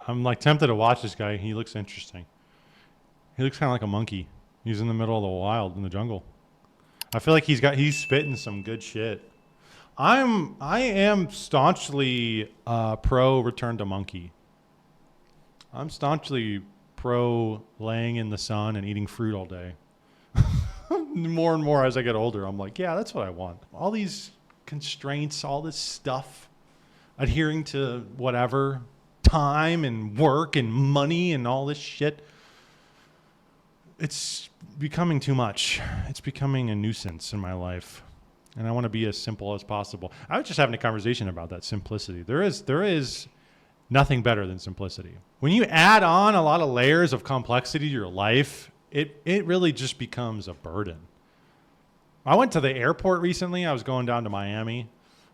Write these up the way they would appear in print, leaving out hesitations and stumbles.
I'm like tempted to watch this guy. He looks interesting. He looks kind of like a monkey. He's in the middle of the wild in the jungle. I feel like he's spitting some good shit. I am staunchly pro return to monkey. I'm staunchly pro laying in the sun and eating fruit all day. More and more as I get older, I'm like, yeah, that's what I want. All these constraints, all this stuff, adhering to whatever, time and work and money and all this shit. It's becoming too much. It's becoming a nuisance in my life. And I want to be as simple as possible. I was just having a conversation about that simplicity. There is nothing better than simplicity. When you add on a lot of layers of complexity to your life, it really just becomes a burden. I went to the airport recently. I was going down to Miami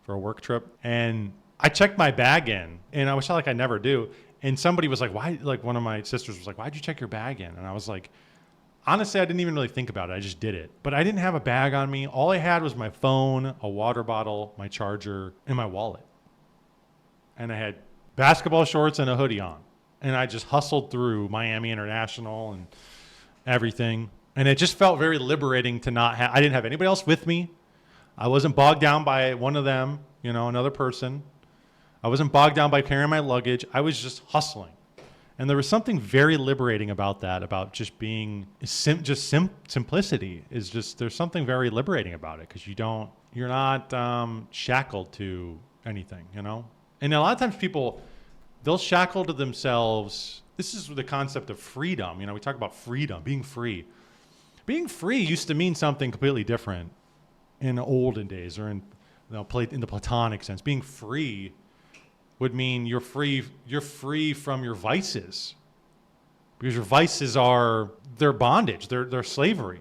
for a work trip, and I checked my bag in, and I was like I never do. And somebody was like, "Why?" Like one of my sisters was like, "Why'd you check your bag in?" And I was like, honestly, I didn't even really think about it. I just did it. But I didn't have a bag on me. All I had was my phone, a water bottle, my charger, and my wallet. And I had basketball shorts and a hoodie on. And I just hustled through Miami International and everything. And it just felt very liberating to not have, I didn't have anybody else with me. I wasn't bogged down by one of them, another person. I wasn't bogged down by carrying my luggage. I was just hustling. And there was something very liberating about that, about just being simplicity is just, there's something very liberating about it because you're not shackled to anything, And a lot of times people, they'll shackle to themselves. This is the concept of freedom. We talk about freedom, being free. Being free used to mean something completely different in the olden days or in the Platonic sense. Being free would mean you're free from your vices, because your vices are their bondage, they're slavery.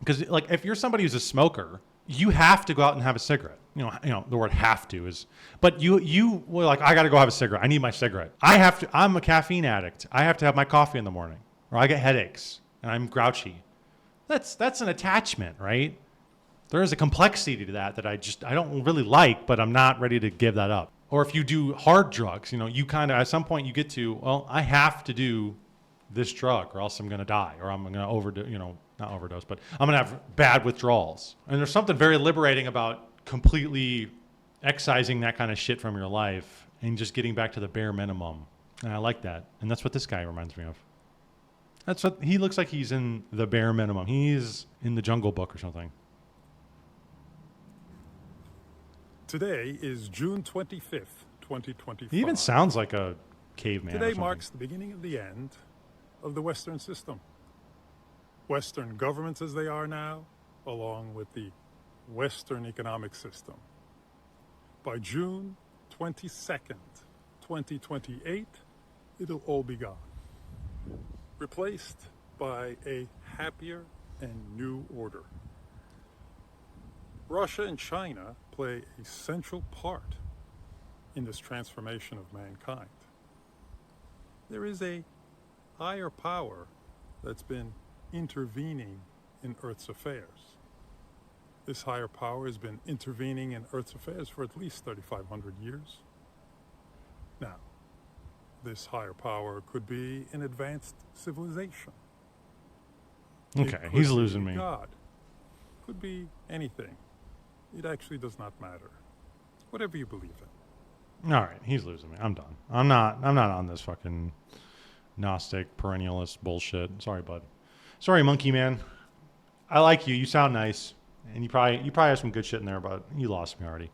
Because like if you're somebody who's a smoker, you have to go out and have a cigarette. The word "have to" is, but you were like, I got to go have a cigarette. I need my cigarette. I'm a caffeine addict. I have to have my coffee in the morning, or I get headaches and I'm grouchy. That's an attachment, right? There is a complexity to that I don't really like, but I'm not ready to give that up. Or if you do hard drugs, you kind of, at some point you get to, well, I have to do this drug or else I'm going to die or I'm going to not overdose, but I'm going to have bad withdrawals. And there's something very liberating about completely excising that kind of shit from your life and just getting back to the bare minimum. And I like that. And that's what this guy reminds me of. That's what he looks like. He's in the bare minimum. He's in the Jungle Book or something. Today is June 25th, 2025. He even sounds like a caveman. Today marks the beginning of the end of the Western system. Western governments as they are now, along with the Western economic system. By June 22nd, 2028, it'll all be gone. Replaced by a happier and new order. Russia and China play a central part in this transformation of mankind. There is a higher power that's been intervening in Earth's affairs. This higher power has been intervening in Earth's affairs for at least 3,500 years. Now, this higher power could be an advanced civilization. Okay, he's losing me. God. Could be anything. It actually does not matter. Whatever you believe in. All right, he's losing me. I'm done. I'm not on this fucking Gnostic perennialist bullshit. Sorry, bud. Sorry, monkey man. I like you. You sound nice. And you probably have some good shit in there, but you lost me already.